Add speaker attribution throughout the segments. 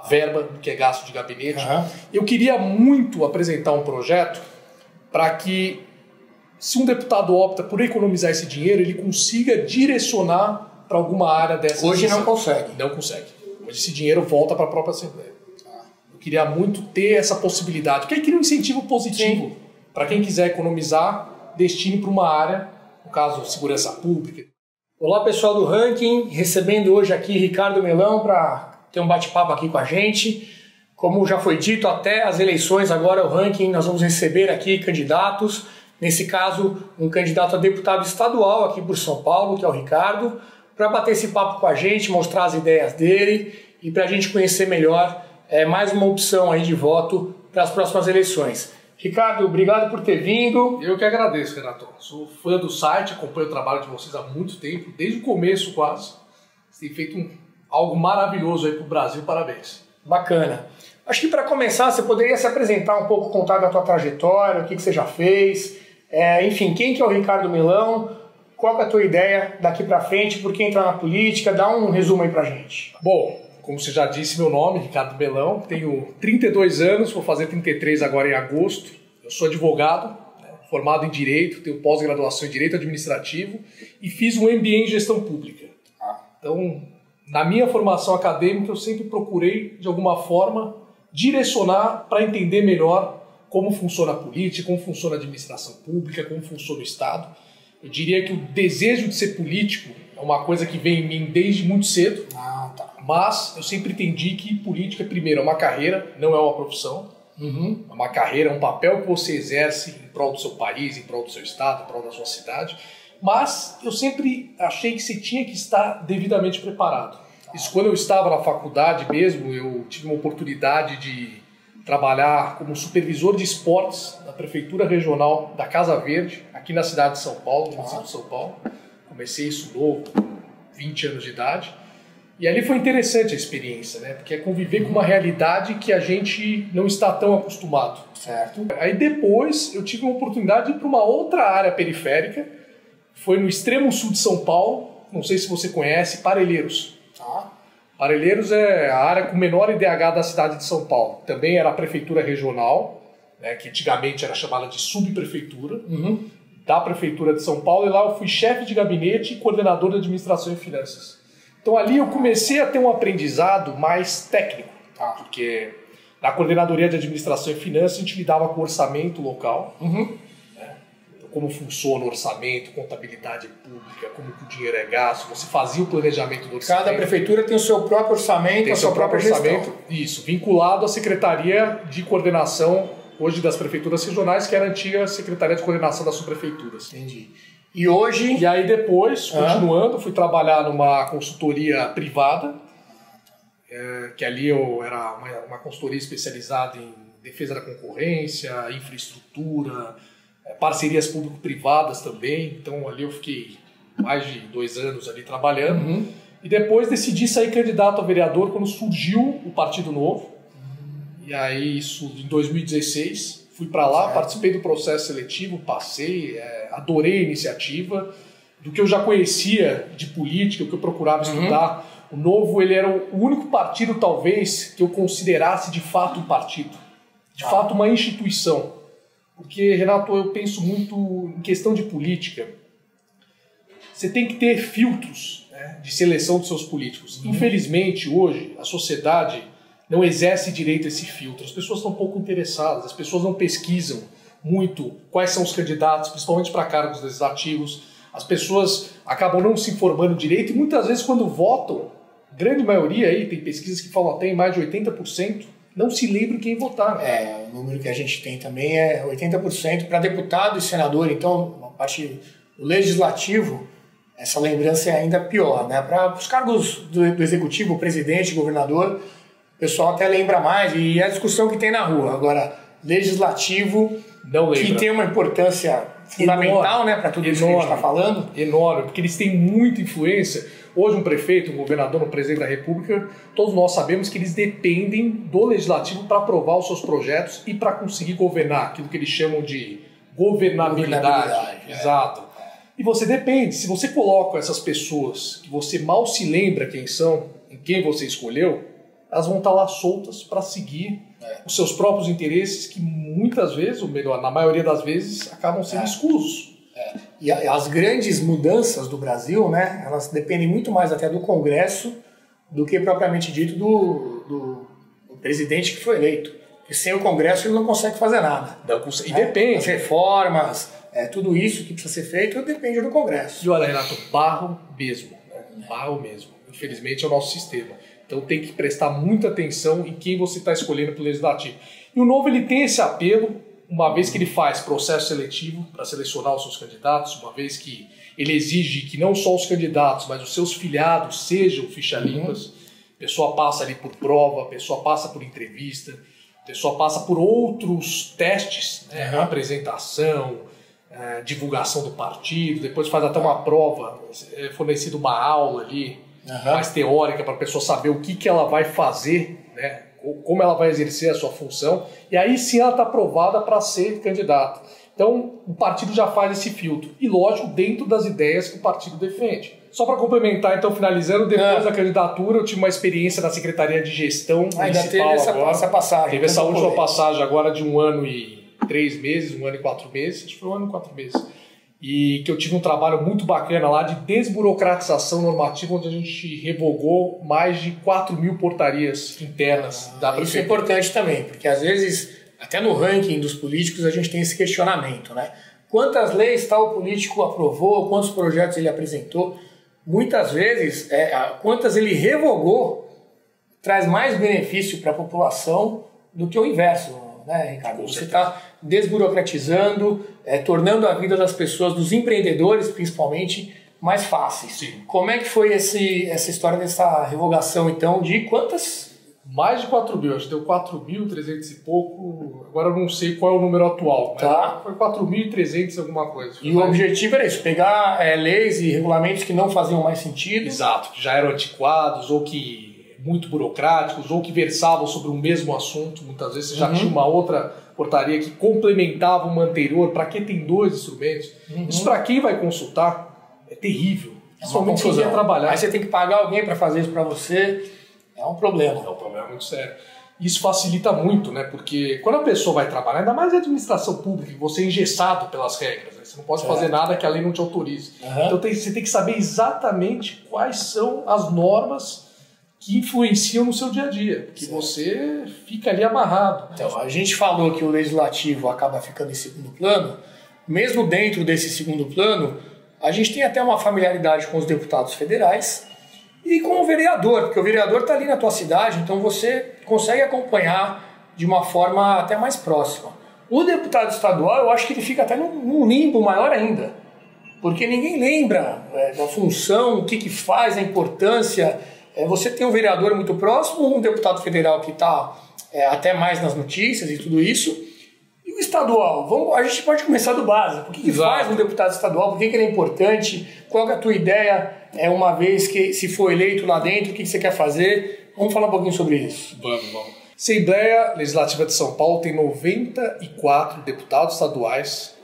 Speaker 1: a verba que é gasto de gabinete. Eu queria muito apresentar um projeto para que, se um deputado opta por economizar esse dinheiro, ele consiga direcionar para alguma área dessa.
Speaker 2: Hoje não consegue.
Speaker 1: Não consegue. Hoje esse dinheiro volta para a própria Assembleia. Eu queria muito ter essa possibilidade, porque aí cria um incentivo positivo para quem quiser economizar, destine para uma área, no caso, segurança pública.
Speaker 2: Olá, pessoal do Ranking, recebendo hoje aqui Ricardo Melão para ter um bate-papo aqui com a gente. Como já foi dito, até as eleições, agora o Ranking, nós vamos receber aqui candidatos. Nesse caso, um candidato a deputado estadual aqui por São Paulo, que é o Ricardo, para bater esse papo com a gente, mostrar as ideias dele e para a gente conhecer melhor mais uma opção aí de voto para as próximas eleições. Ricardo, obrigado por ter vindo.
Speaker 1: Eu que agradeço, Renato. Sou fã do site, acompanho o trabalho de vocês há muito tempo, desde o começo quase. Você tem feito algo maravilhoso aí para o Brasil, parabéns.
Speaker 2: Bacana. Acho que para começar, você poderia se apresentar um pouco, contar da tua trajetória, o que você já fez, enfim, quem que é o Ricardo Melão, qual que é a tua ideia daqui para frente, por que entrar na política, dá um resumo aí pra gente.
Speaker 1: Bom, como você já disse, meu nome, Ricardo Melão, tenho 32 anos, vou fazer 33 agora em agosto. Eu sou advogado, formado em Direito, tenho pós-graduação em Direito Administrativo e fiz um MBA em Gestão Pública. Então, na minha formação acadêmica, eu sempre procurei, de alguma forma, direcionar para entender melhor como funciona a política, como funciona a administração pública, como funciona o Estado. Eu diria que o desejo de ser político é uma coisa que vem em mim desde muito cedo, mas eu sempre entendi que política, primeiro, é uma carreira, não é uma profissão. É uma carreira, é um papel que você exerce em prol do seu país, em prol do seu Estado, em prol da sua cidade. Mas eu sempre achei que você tinha que estar devidamente preparado. Isso quando eu estava na faculdade mesmo, eu tive uma oportunidade de trabalhar como supervisor de esportes da Prefeitura Regional da Casa Verde, aqui na cidade de São Paulo, no município de São Paulo. Comecei isso novo, com 20 anos de idade. E ali foi interessante a experiência, né? Porque é conviver com uma realidade que a gente não está tão acostumado.
Speaker 2: Certo.
Speaker 1: Aí depois eu tive uma oportunidade de ir para uma outra área periférica, foi no extremo sul de São Paulo, não sei se você conhece, Parelheiros. Parelheiros é a área com menor IDH da cidade de São Paulo. Também era a prefeitura regional, né, que antigamente era chamada de subprefeitura, da prefeitura de São Paulo, e lá eu fui chefe de gabinete e coordenador de administração e finanças. Então ali eu comecei a ter um aprendizado mais técnico, porque na coordenadoria de administração e finanças a gente lidava com o orçamento local, como funciona o orçamento, contabilidade pública, como que o dinheiro é gasto, você fazia o planejamento do orçamento.
Speaker 2: Cada prefeitura tem o seu próprio orçamento, a sua própria gestão.
Speaker 1: Isso, vinculado à Secretaria de Coordenação, hoje das Prefeituras Regionais, que era a antiga Secretaria de Coordenação das Subprefeituras.
Speaker 2: Entendi. E hoje...
Speaker 1: E aí depois, continuando, fui trabalhar numa consultoria privada, que ali eu era uma consultoria especializada em defesa da concorrência, infraestrutura, parcerias público-privadas também. Então ali eu fiquei mais de 2 anos ali trabalhando. E depois decidi sair candidato a vereador quando surgiu o Partido Novo. E aí isso em 2016, fui para lá, participei do processo seletivo, passei, adorei a iniciativa. Do que eu já conhecia de política, o que eu procurava estudar, o Novo ele era o único partido talvez que eu considerasse de fato um partido, de fato uma instituição. Porque, Renato, eu penso muito em questão de política. Você tem que ter filtros, né, de seleção dos seus políticos. Infelizmente, hoje, a sociedade não exerce direito a esse filtro. As pessoas estão pouco interessadas, as pessoas não pesquisam muito quais são os candidatos, principalmente para cargos legislativos. As pessoas acabam não se informando direito e muitas vezes quando votam, grande maioria aí, tem pesquisas que falam até em mais de 80%, não se lembra quem votar.
Speaker 2: O número que a gente tem também é 80% para deputado e senador, então, a parte do legislativo, essa lembrança é ainda pior, né? Para os cargos do executivo, presidente, governador, o pessoal até lembra mais, e é a discussão que tem na rua. Agora, legislativo,
Speaker 1: não lembra,
Speaker 2: que tem uma importância fundamental, né, para tudo isso que a gente está falando.
Speaker 1: Enorme, porque eles têm muita influência. Hoje um prefeito, um governador, um presidente da República, todos nós sabemos que eles dependem do legislativo para aprovar os seus projetos e para conseguir governar, aquilo que eles chamam de governabilidade. Exato. E você depende, se você coloca essas pessoas que você mal se lembra quem são, em quem você escolheu, elas vão estar lá soltas para seguir os seus próprios interesses, que muitas vezes, ou melhor, na maioria das vezes, acabam sendo escusos.
Speaker 2: E as grandes mudanças do Brasil, né, elas dependem muito mais até do Congresso do que propriamente dito do presidente que foi eleito. Porque sem o Congresso ele não consegue fazer nada.
Speaker 1: E depende.
Speaker 2: As reformas, tudo isso que precisa ser feito depende do Congresso.
Speaker 1: E olha, Renato, barro mesmo. Né? Barro mesmo. Infelizmente é o nosso sistema. Então tem que prestar muita atenção em quem você está escolhendo para o Legislativo. E o Novo ele tem esse apelo, uma vez que ele faz processo seletivo para selecionar os seus candidatos, uma vez que ele exige que não só os candidatos, mas os seus filiados sejam ficha limpas. A pessoa passa ali por prova, a pessoa passa por entrevista, a pessoa passa por outros testes, né? Apresentação, divulgação do partido, depois faz até uma prova, é fornecida uma aula ali, mais teórica, para a pessoa saber o que ela vai fazer, né? Como ela vai exercer a sua função, e aí sim ela está aprovada para ser candidata. Então o partido já faz esse filtro, e lógico, dentro das ideias que o partido defende. Só para complementar, então, finalizando, depois da candidatura eu tive uma experiência na Secretaria de Gestão Municipal.
Speaker 2: Ainda teve essa passagem.
Speaker 1: Teve essa última passagem agora de 1 ano e 3 meses, 1 ano e 4 meses, acho que foi 1 ano e 4 meses. E que eu tive um trabalho muito bacana lá de desburocratização normativa, onde a gente revogou mais de 4.000 portarias internas da prefeitura.
Speaker 2: Isso é importante também, porque às vezes, até no ranking dos políticos, a gente tem esse questionamento, né? Quantas leis tal político aprovou, quantos projetos ele apresentou? Muitas vezes, quantas ele revogou, traz mais benefício para a população do que o inverso, né, Ricardo? Você está desburocratizando, tornando a vida das pessoas, dos empreendedores principalmente, mais fáceis.
Speaker 1: Sim.
Speaker 2: Como é que foi essa história dessa revogação, então, de quantas?
Speaker 1: Mais de 4.000, acho que deu 4.300 e pouco, agora eu não sei qual é o número atual, mas foi 4.300 alguma coisa.
Speaker 2: E o objetivo era isso, pegar leis e regulamentos que não faziam mais sentido.
Speaker 1: Exato, que já eram antiquados, ou que muito burocráticos, ou que versavam sobre o mesmo assunto, muitas vezes você já tinha uma outra portaria que complementava uma anterior, para que tem 2 instrumentos. Isso para quem vai consultar é terrível, principalmente quem quer trabalhar.
Speaker 2: Aí você tem que pagar alguém para fazer isso para você. É um problema.
Speaker 1: É um problema muito sério. Isso facilita muito, né? Porque quando a pessoa vai trabalhar, ainda mais em administração pública, você é engessado pelas regras, né? Você não pode fazer nada que a lei não te autorize. Então você tem que saber exatamente quais são as normas que influenciam no seu dia a dia, que você fica ali amarrado.
Speaker 2: Então, a gente falou que o legislativo acaba ficando em segundo plano. Mesmo dentro desse segundo plano, a gente tem até uma familiaridade com os deputados federais e com o vereador, porque o vereador está ali na tua cidade, então você consegue acompanhar de uma forma até mais próxima. O deputado estadual, eu acho que ele fica até num limbo maior ainda, porque ninguém lembra da função, o que faz, a importância. Você tem um vereador muito próximo, um deputado federal que está até mais nas notícias e tudo isso. E o estadual? A gente pode começar do básico. O que faz um deputado estadual? Por que ele é importante? Qual é a tua ideia? Uma vez que se for eleito lá dentro, o que você quer fazer? Vamos falar um pouquinho sobre isso.
Speaker 1: Vamos. Assembleia Legislativa de São Paulo tem 94 deputados estaduais.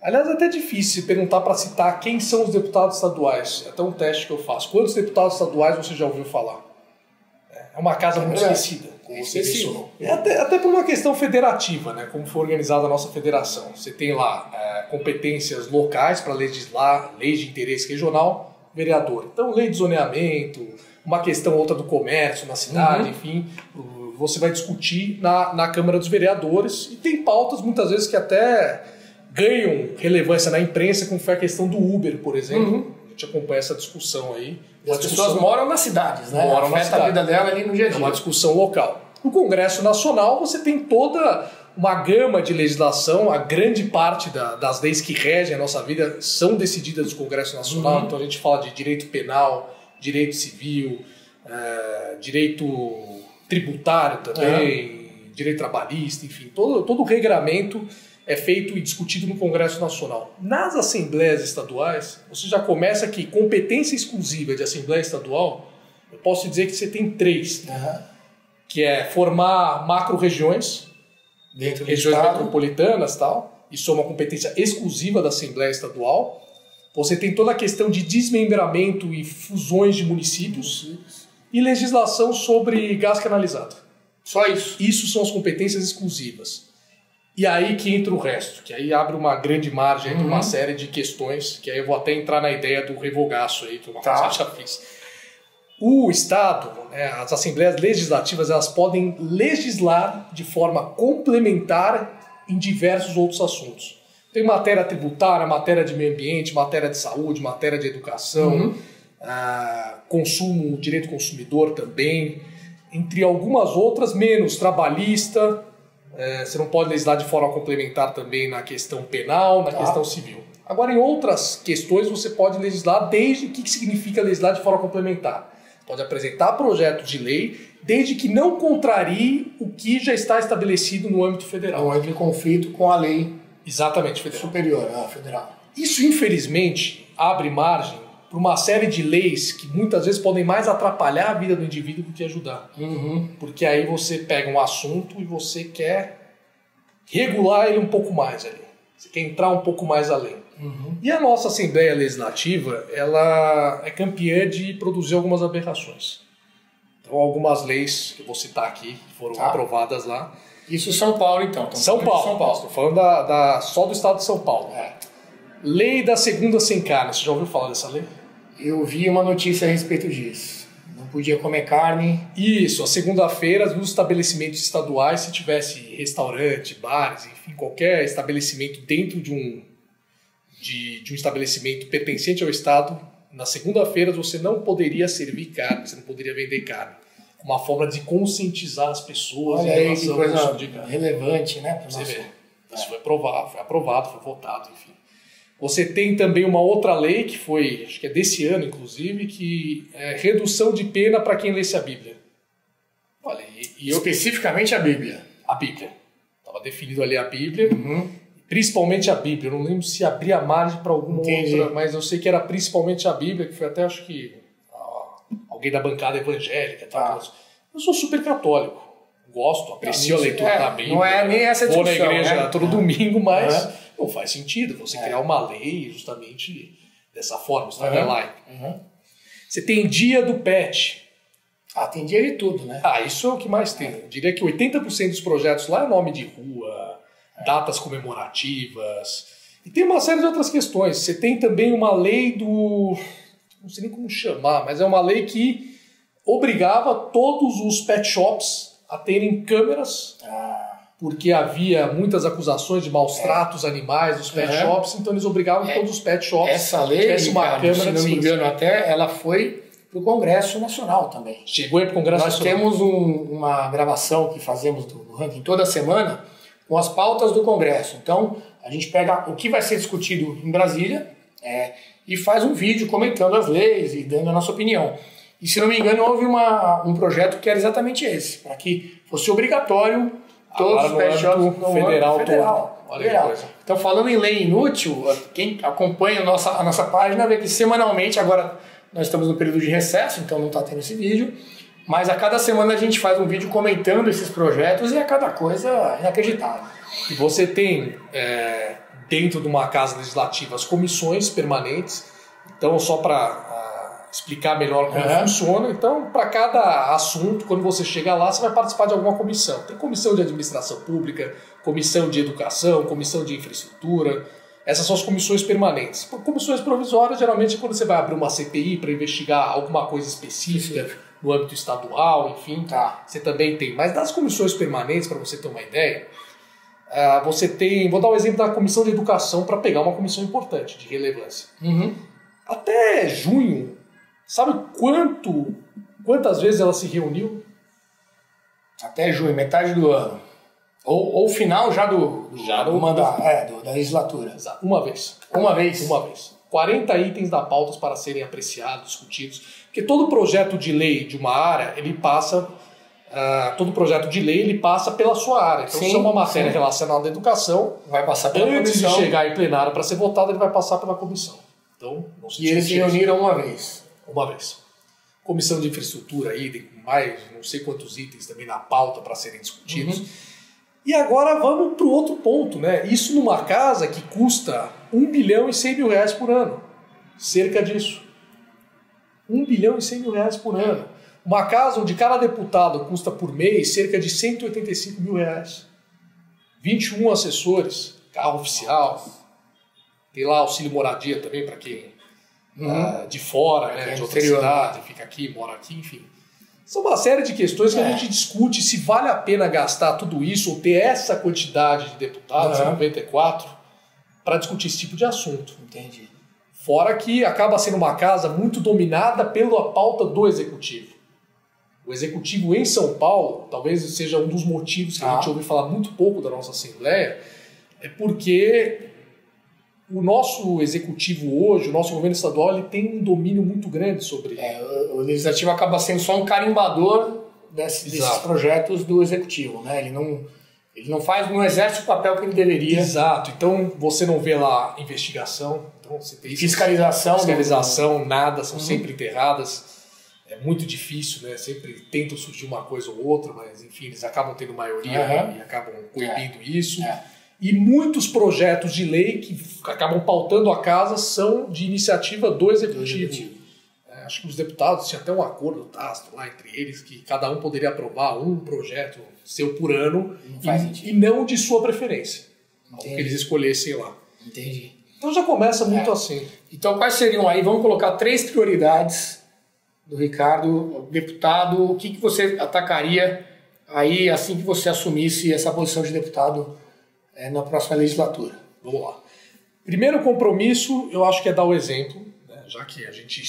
Speaker 1: Aliás, é até difícil perguntar para citar quem são os deputados estaduais. É até um teste que eu faço. Quantos deputados estaduais você já ouviu falar? É uma casa muito esquecida, como você mencionou. Até por uma questão federativa, né? Como foi organizada a nossa federação. Você tem lá competências locais para legislar, leis de interesse regional, vereador. Então, lei de zoneamento, uma questão ou outra do comércio na cidade, enfim, você vai discutir na Câmara dos Vereadores. E tem pautas, muitas vezes, que até ganham relevância na imprensa, como foi a questão do Uber, por exemplo. A gente acompanha essa discussão aí.
Speaker 2: As pessoas moram nas cidades, né? Afeta a vida dela ali no dia a dia.
Speaker 1: É uma discussão local. No Congresso Nacional você tem toda uma gama de legislação, a grande parte das leis que regem a nossa vida são decididas no Congresso Nacional, então a gente fala de direito penal, direito civil, direito tributário também, direito trabalhista, enfim, todo o regramento é feito e discutido no Congresso Nacional. Nas assembleias estaduais, você já começa aqui, competência exclusiva de assembleia estadual, eu posso dizer que você tem 3, que é formar macro-regiões, regiões metropolitanas e tal, isso é uma competência exclusiva da Assembleia Estadual. Você tem toda a questão de desmembramento e fusões de municípios, e legislação sobre gás canalizado.
Speaker 2: Só isso?
Speaker 1: Isso são as competências exclusivas. E aí que entra o resto, que aí abre uma grande margem para uma série de questões, que aí eu vou até entrar na ideia do revogaço aí, que eu já fiz. O Estado, né, as assembleias legislativas, elas podem legislar de forma complementar em diversos outros assuntos. Tem matéria tributária, matéria de meio ambiente, matéria de saúde, matéria de educação, consumo, direito consumidor também, entre algumas outras, menos trabalhista. Você não pode legislar de forma complementar também na questão penal, na questão civil. Agora, em outras questões, você pode legislar desde... O que significa legislar de forma complementar? Pode apresentar projeto de lei, desde que não contrarie o que já está estabelecido no âmbito federal.
Speaker 2: Não entre em conflito com a lei.
Speaker 1: Exatamente, federal.
Speaker 2: Superior, federal.
Speaker 1: Isso, infelizmente, abre margem para uma série de leis que muitas vezes podem mais atrapalhar a vida do indivíduo do que ajudar. Porque aí você pega um assunto e você quer regular ele um pouco mais ali. Você quer entrar um pouco mais além. E a nossa Assembleia Legislativa, ela é campeã de produzir algumas aberrações. Então, algumas leis que eu vou citar aqui, que foram aprovadas lá.
Speaker 2: Isso São Paulo, então.
Speaker 1: São Paulo. Estou falando só do estado de São Paulo. Lei da segunda sem carne. Você já ouviu falar dessa lei?
Speaker 2: Eu vi uma notícia a respeito disso. Não podia comer carne.
Speaker 1: Isso, a segunda-feira, nos estabelecimentos estaduais, se tivesse restaurante, bares, enfim, qualquer estabelecimento dentro de um estabelecimento pertencente ao Estado, na segunda-feira você não poderia servir carne, você não poderia vender carne. Uma forma de conscientizar as pessoas.
Speaker 2: Olha aí, que coisa relevante, né?
Speaker 1: Você vê. Isso foi aprovado, foi votado, enfim. Você tem também uma outra lei, que foi, acho que é desse ano, inclusive, que é redução de pena para quem lesse a Bíblia. Olha,
Speaker 2: especificamente a Bíblia.
Speaker 1: A Bíblia. Estava definido ali a Bíblia, principalmente a Bíblia. Eu não lembro se abria margem para alguma outra, mas eu sei que era principalmente a Bíblia, que foi até, acho que, alguém da bancada evangélica. Eu sou super católico. Gosto, aprecio a leitura da Bíblia.
Speaker 2: Não é nem essa discussão.
Speaker 1: Vou na igreja todo domingo, mas não faz sentido você criar uma lei justamente dessa forma, isso não é laico. Você tem dia do pet.
Speaker 2: Tem dia de tudo, né?
Speaker 1: Isso é o que mais tem. Eu diria que 80% dos projetos lá é nome de rua, datas comemorativas. E tem uma série de outras questões. Você tem também uma lei do... Não sei nem como chamar, mas é uma lei que obrigava todos os pet shops a terem câmeras, porque havia muitas acusações de maus tratos animais nos pet shops, então eles obrigavam que todos os pet shops
Speaker 2: essa lei,
Speaker 1: tivessem uma câmera.
Speaker 2: Se não me engano, até ela foi para o Congresso Nacional também.
Speaker 1: Chegou aí para o Congresso
Speaker 2: Nacional. Nós temos uma gravação que fazemos do ranking toda semana com as pautas do Congresso. Então, a gente pega o que vai ser discutido em Brasília e faz um vídeo comentando as leis e dando a nossa opinião. E, se não me engano, houve um projeto que era exatamente esse, para que fosse obrigatório todos os pet shops no federal.
Speaker 1: Olha.
Speaker 2: Então, falando em lei inútil, quem acompanha a nossa página vê que semanalmente, agora nós estamos no período de recesso, então não está tendo esse vídeo, mas a cada semana a gente faz um vídeo comentando esses projetos e é cada coisa inacreditável.
Speaker 1: E você tem, dentro de uma casa legislativa, as comissões permanentes, então só para... explicar melhor como funciona. Então, para cada assunto, quando você chega lá, você vai participar de alguma comissão. Tem comissão de administração pública, comissão de educação, comissão de infraestrutura. Essas são as comissões permanentes. Comissões provisórias, geralmente, é quando você vai abrir uma CPI para investigar alguma coisa específica no âmbito estadual, enfim, você também tem. Mas das comissões permanentes, para você ter uma ideia, você tem... Vou dar um exemplo da comissão de educação para pegar uma comissão importante, de relevância. Até junho, sabe quantas vezes ela se reuniu?
Speaker 2: Até junho, metade do ano. Ou final já do mandato, da legislatura.
Speaker 1: Exato. Uma vez. 40 itens da pauta para serem apreciados, discutidos. Porque todo projeto de lei de uma área, ele passa... todo projeto de lei, ele passa pela sua área. Então, se é uma matéria relacionada à educação,
Speaker 2: vai passar pela comissão.
Speaker 1: Antes de chegar em plenário para ser votado, ele vai passar pela comissão. Então, não se
Speaker 2: eles se reuniram uma vez.
Speaker 1: Comissão de infraestrutura aí, tem mais não sei quantos itens também na pauta para serem discutidos. E agora vamos para o outro ponto, né? Isso numa casa que custa R$1 bilhão e 100 mil por ano. Cerca disso. R$1 bilhão e 100 mil por ano. Uma casa onde cada deputado custa por mês cerca de R$185 mil. 21 assessores, carro oficial, tem lá auxílio moradia também para quem de fora, né, de outra cidade, fica aqui, mora aqui, enfim. São uma série de questões que a gente discute se vale a pena gastar tudo isso ou ter essa quantidade de deputados, 94, para discutir esse tipo de assunto.
Speaker 2: Entendi.
Speaker 1: Fora que acaba sendo uma casa muito dominada pela pauta do executivo. O executivo em São Paulo, talvez seja um dos motivos que a gente ouve falar muito pouco da nossa Assembleia, é porque o nosso executivo hoje, o nosso governo estadual, ele tem um domínio muito grande sobre...
Speaker 2: o legislativo acaba sendo só um carimbador desses projetos do executivo, né? Ele não exerce o papel que ele deveria.
Speaker 1: Exato. Então, você não vê lá investigação, então você tem
Speaker 2: fiscalização,
Speaker 1: nada, são sempre enterradas. É muito difícil, né? Sempre tentam surgir uma coisa ou outra, mas enfim, eles acabam tendo maioria e acabam coibindo isso. E muitos projetos de lei que acabam pautando a casa são de iniciativa do executivo. Acho que os deputados tinham até um acordo tácito lá entre eles que cada um poderia aprovar um projeto seu por ano e não de sua preferência. Que eles escolhessem lá.
Speaker 2: Entendi.
Speaker 1: Então já começa muito assim.
Speaker 2: Então quais seriam aí? Vamos colocar 3 prioridades do Ricardo, deputado. O que você atacaria aí assim que você assumisse essa posição de deputado na próxima legislatura?
Speaker 1: Vamos lá. Primeiro compromisso, eu acho que é dar o exemplo, né? Já que a gente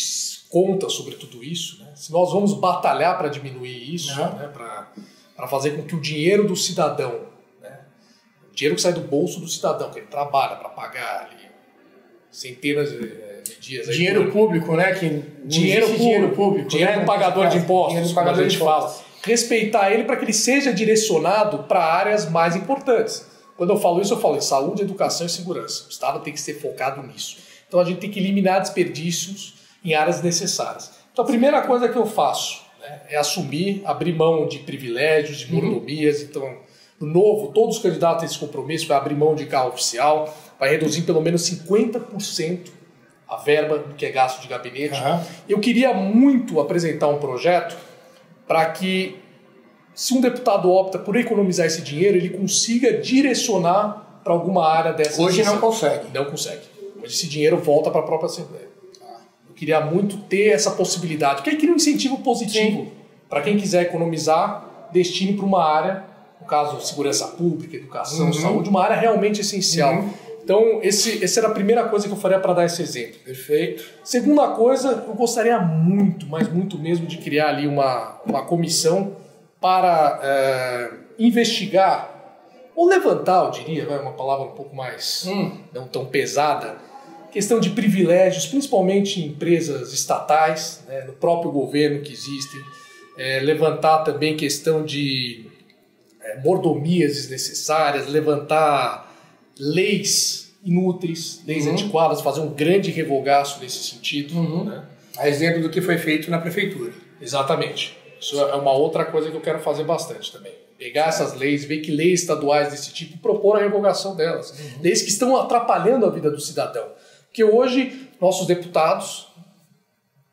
Speaker 1: conta sobre tudo isso, né? Se nós vamos batalhar para diminuir isso, né? Para fazer com que o dinheiro do cidadão, né? O dinheiro que sai do bolso do cidadão, que ele trabalha para pagar ali centenas de dias...
Speaker 2: Dinheiro público, né?
Speaker 1: Dinheiro público, dinheiro do pagador de impostos, como a gente fala. Respeitar ele para que ele seja direcionado para áreas mais importantes. Quando eu falo isso, eu falo em saúde, educação e segurança. O Estado tem que ser focado nisso. Então a gente tem que eliminar desperdícios em áreas necessárias. Então a primeira coisa que eu faço, né, é assumir, abrir mão de privilégios, de mordomias. Então, no novo, todos os candidatos têm esse compromisso, vai abrir mão de carro oficial, vai reduzir pelo menos 50% a verba do que é gasto de gabinete. Eu queria muito apresentar um projeto para que, se um deputado opta por economizar esse dinheiro, ele consiga direcionar para alguma área dessa.
Speaker 2: Hoje não consegue.
Speaker 1: Não consegue. Hoje esse dinheiro volta para a própria Assembleia. Eu queria muito ter essa possibilidade, porque aí cria um incentivo positivo para quem quiser economizar, destine para uma área, no caso, segurança pública, educação, saúde, uma área realmente essencial. Então, essa era a primeira coisa que eu faria para dar esse exemplo.
Speaker 2: Perfeito.
Speaker 1: Segunda coisa, eu gostaria muito, mas muito mesmo, de criar ali uma comissão para investigar, ou levantar, eu diria, uma palavra um pouco mais não tão pesada, questão de privilégios, principalmente em empresas estatais, né, no próprio governo que existem, levantar também questão de mordomias desnecessárias, levantar leis inúteis, leis antiquadas, fazer um grande revogaço nesse sentido. Né?
Speaker 2: A exemplo do que foi feito na prefeitura.
Speaker 1: Exatamente. Isso é uma outra coisa que eu quero fazer bastante também. Pegar essas leis, ver que leis estaduais desse tipo, propor a revogação delas. Leis que estão atrapalhando a vida do cidadão. Porque hoje, nossos deputados,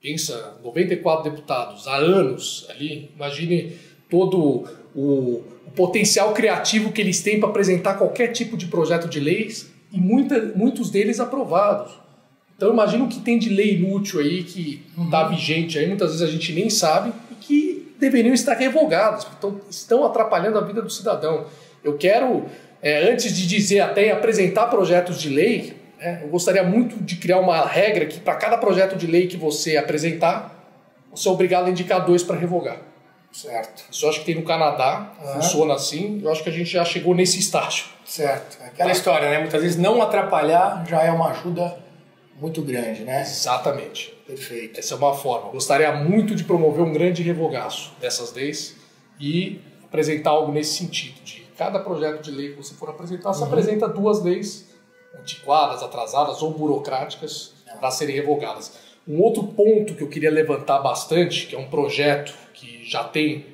Speaker 1: pensa, 94 deputados há anos ali, imagine todo o potencial criativo que eles têm para apresentar qualquer tipo de projeto de leis e muitos deles aprovados. Então imagina o que tem de lei inútil aí que está vigente aí, muitas vezes a gente nem sabe e que deveriam estar revogadas, então estão atrapalhando a vida do cidadão. Eu quero, antes de dizer até apresentar projetos de lei, eu gostaria muito de criar uma regra que para cada projeto de lei que você apresentar, você é obrigado a indicar 2 para revogar.
Speaker 2: Certo.
Speaker 1: Isso eu acho que tem no Canadá, funciona assim, eu acho que a gente já chegou nesse estágio.
Speaker 2: Certo. Aquela história, né? Muitas vezes não atrapalhar já é uma ajuda muito grande, né?
Speaker 1: Exatamente.
Speaker 2: Perfeito.
Speaker 1: Essa é uma forma. Gostaria muito de promover um grande revogaço dessas leis e apresentar algo nesse sentido. De cada projeto de lei que você for apresentar, você apresenta 2 leis antiquadas, atrasadas ou burocráticas para serem revogadas. Um outro ponto que eu queria levantar bastante, que é um projeto que já tem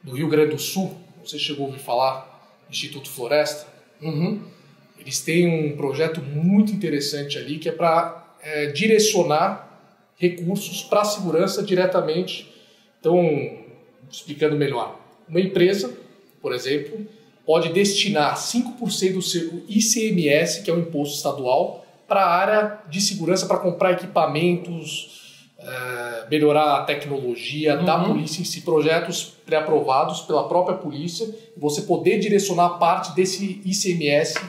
Speaker 1: no Rio Grande do Sul, você chegou a ouvir falar, Instituto Floresta, eles têm um projeto muito interessante ali que é para direcionar recursos para a segurança diretamente Então, explicando melhor, uma empresa, por exemplo, pode destinar 5% do seu ICMS, que é o imposto estadual, para a área de segurança, para comprar equipamentos, melhorar a tecnologia da polícia em si, projetos pré-aprovados pela própria polícia, e você poder direcionar parte desse ICMS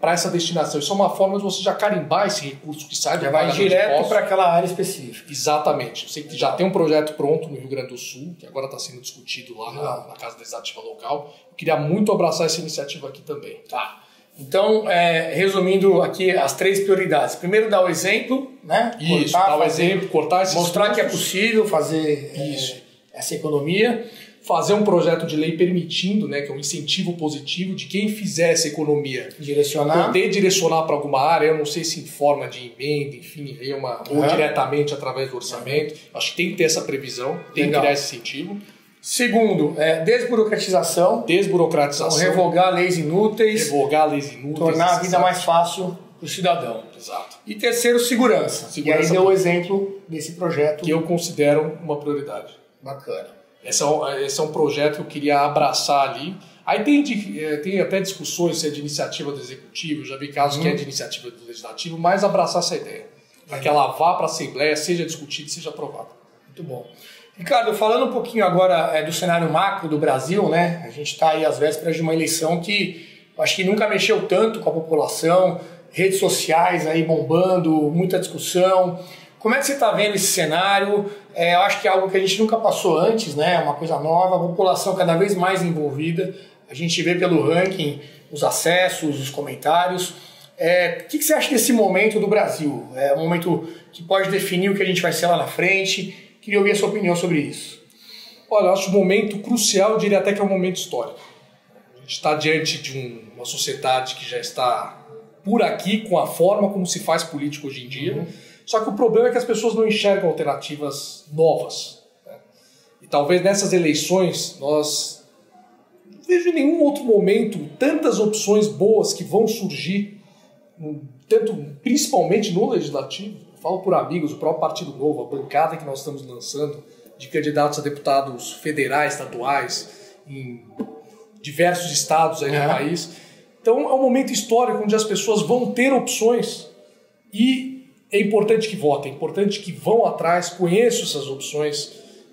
Speaker 1: para essa destinação. Isso é uma forma de você já carimbar esse recurso que sai do
Speaker 2: já vai direto para aquela área específica.
Speaker 1: Exatamente. Eu sei que já tem um projeto pronto no Rio Grande do Sul, que agora está sendo discutido lá na Casa Legislativa Local. Eu queria muito abraçar essa iniciativa aqui também.
Speaker 2: Tá. Então, resumindo aqui as 3 prioridades. Primeiro, dar o exemplo, né?
Speaker 1: Isso, dar o exemplo, cortar esses
Speaker 2: mostrar que é possível fazer essa economia.
Speaker 1: Fazer um projeto de lei permitindo, né, que é um incentivo positivo de quem fizer essa economia poder direcionar para alguma área, eu não sei se em forma de emenda, enfim, ou diretamente através do orçamento. Acho que tem que ter essa previsão, tem que criar esse incentivo.
Speaker 2: Segundo, desburocratização.
Speaker 1: Desburocratização.
Speaker 2: Então, revogar leis inúteis. Tornar a vida mais fácil para o cidadão.
Speaker 1: Exato.
Speaker 2: E terceiro, segurança. E aí deu o exemplo desse projeto.
Speaker 1: Que eu considero uma prioridade.
Speaker 2: Bacana.
Speaker 1: Esse é um projeto que eu queria abraçar ali. Aí tem até discussões se é de iniciativa do Executivo, eu já vi casos que é de iniciativa do Legislativo, mas abraçar essa ideia. Para que ela vá para a Assembleia, seja discutida e seja aprovada.
Speaker 2: Muito bom. Ricardo, falando um pouquinho agora do cenário macro do Brasil, né? A gente está aí às vésperas de uma eleição que eu acho que nunca mexeu tanto com a população, redes sociais aí bombando, muita discussão. Como é que você está vendo esse cenário? Eu acho que é algo que a gente nunca passou antes, né? Uma coisa nova, a população cada vez mais envolvida. A gente vê pelo ranking os acessos, os comentários. O que você acha desse momento do Brasil? É um momento que pode definir o que a gente vai ser lá na frente. Queria ouvir a sua opinião sobre isso.
Speaker 1: Olha, eu acho um momento crucial, eu diria até que é um momento histórico. A gente está diante de uma sociedade que já está por aqui com a forma como se faz política hoje em dia. Só que o problema é que as pessoas não enxergam alternativas novas. Né? E talvez nessas eleições nós não vejo em nenhum outro momento tantas opções boas que vão surgir, principalmente no Legislativo. Eu falo por amigos, o próprio Partido Novo, a bancada que nós estamos lançando de candidatos a deputados federais, estaduais, em diversos estados aí no país. Então é um momento histórico onde as pessoas vão ter opções e é importante que votem, é importante que vão atrás, conheçam essas opções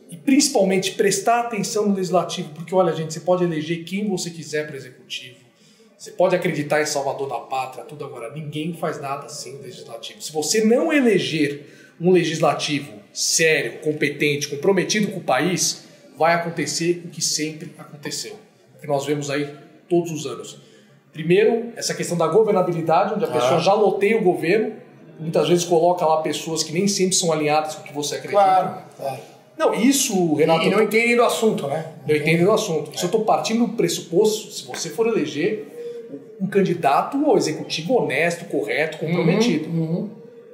Speaker 1: e principalmente prestar atenção no Legislativo, porque olha gente, você pode eleger quem você quiser para o Executivo, você pode acreditar em Salvador da Pátria, tudo agora, ninguém faz nada assim no Legislativo. Se você não eleger um Legislativo sério, competente, comprometido com o país, vai acontecer o que sempre aconteceu, o que nós vemos aí todos os anos. Primeiro, essa questão da governabilidade, onde a pessoa já loteia o governo, muitas vezes coloca lá pessoas que nem sempre são alinhadas com o que você acredita.
Speaker 2: Claro.
Speaker 1: Não, isso, Renato...
Speaker 2: E não entendem do assunto, né?
Speaker 1: Não entendem do assunto. Isso eu estou partindo do pressuposto, se você for eleger um candidato ao executivo honesto, correto, comprometido.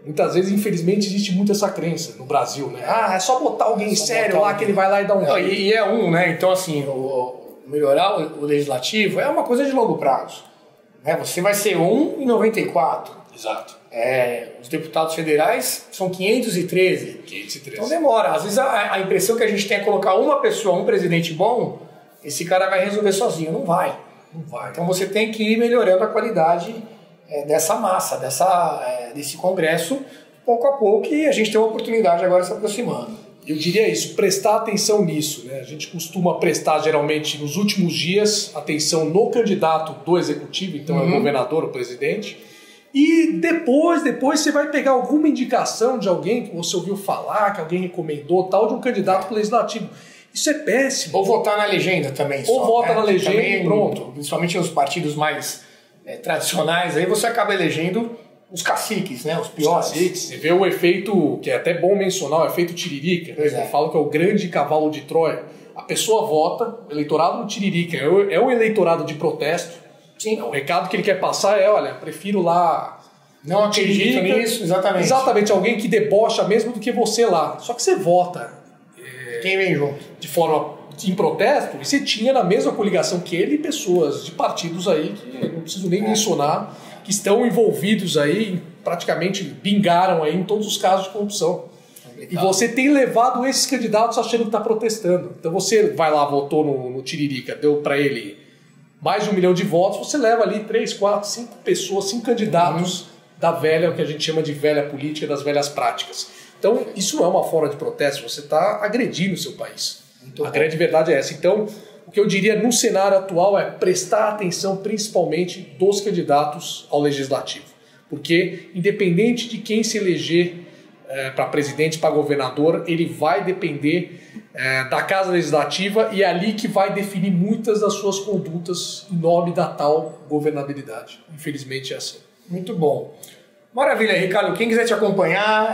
Speaker 1: Muitas vezes, infelizmente, existe muito essa crença no Brasil, né? É só botar alguém sério lá que ele vai lá e dá um jeito.
Speaker 2: E né? Então, assim, melhorar o legislativo é uma coisa de longo prazo. Né? Você vai ser 1 em 94.
Speaker 1: Exato.
Speaker 2: Os deputados federais são 513.
Speaker 1: 513.
Speaker 2: Então demora. Às vezes a impressão que a gente tem é colocar uma pessoa, um presidente bom, esse cara vai resolver sozinho. Não vai. Então você tem que ir melhorando a qualidade dessa massa, desse congresso, pouco a pouco, e a gente tem uma oportunidade agora se aproximando.
Speaker 1: Eu diria isso, prestar atenção nisso, né? A gente costuma prestar geralmente nos últimos dias atenção no candidato do executivo, então é o governador, o presidente. E depois você vai pegar alguma indicação de alguém que você ouviu falar, que alguém recomendou, tal, de um candidato para o legislativo. Isso é péssimo.
Speaker 2: Ou votar na legenda também.
Speaker 1: Ou vota na legenda
Speaker 2: também,
Speaker 1: e pronto.
Speaker 2: Principalmente nos partidos mais tradicionais, aí você acaba elegendo os caciques, né? Os piores.
Speaker 1: Os caciques. Você vê o efeito, que é até bom mencionar, o efeito Tiririca. Eu falo que é o grande cavalo de Troia. A pessoa vota, o eleitorado do Tiririca é o eleitorado de protesto.
Speaker 2: Sim.
Speaker 1: O recado que ele quer passar é, olha, prefiro lá...
Speaker 2: Não acredito nisso, exatamente.
Speaker 1: Exatamente, alguém que debocha mesmo do que você lá. Só que você vota...
Speaker 2: Quem vem junto?
Speaker 1: De forma em protesto, e você tinha na mesma coligação que ele pessoas de partidos aí, que não preciso nem mencionar, que estão envolvidos aí, praticamente bingaram aí em todos os casos de corrupção. E você tem levado esses candidatos achando que está protestando. Então você vai lá, votou no Tiririca, deu para ele mais de 1 milhão de votos, você leva ali 3, 4, 5 pessoas, 5 candidatos da velha, o que a gente chama de velha política, das velhas práticas. Então isso não é uma forma de protesto, você está agredindo o seu país. A grande verdade é essa. Então o que eu diria no cenário atual é prestar atenção principalmente dos candidatos ao legislativo. Porque independente de quem se eleger para presidente, para governador, ele vai depender da Casa Legislativa e é ali que vai definir muitas das suas condutas em nome da tal governabilidade. Infelizmente é assim.
Speaker 2: Muito bom. Maravilha, Ricardo. Quem quiser te acompanhar,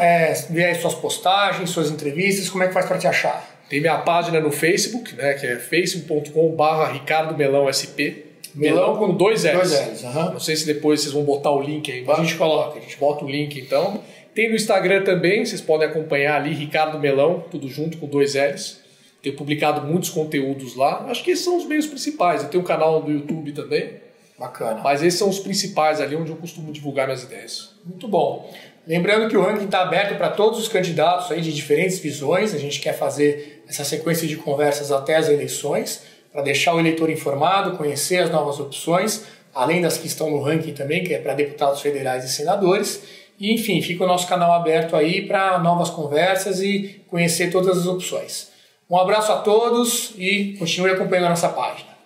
Speaker 2: ver aí suas postagens, suas entrevistas, como é que faz para te achar?
Speaker 1: Tem minha página no Facebook, né, que é facebook.com/RicardoMelãoSP. Melão com 2 L's.
Speaker 2: 2 L's,
Speaker 1: Não sei se depois vocês vão botar o link aí.
Speaker 2: A gente coloca.
Speaker 1: A gente bota o link então. Tem no Instagram também, vocês podem acompanhar ali, Ricardo Melão, tudo junto com 2 L's. Tenho publicado muitos conteúdos lá. Acho que esses são os meios principais. Eu tenho um canal no YouTube também.
Speaker 2: Bacana.
Speaker 1: Mas esses são os principais ali, onde eu costumo divulgar minhas ideias.
Speaker 2: Muito bom. Lembrando que o ranking está aberto para todos os candidatos aí de diferentes visões. A gente quer fazer essa sequência de conversas até as eleições, para deixar o eleitor informado, conhecer as novas opções, além das que estão no ranking também, que é para deputados federais e senadores. E, enfim, fica o nosso canal aberto aí para novas conversas e conhecer todas as opções. Um abraço a todos e continue acompanhando a nossa página.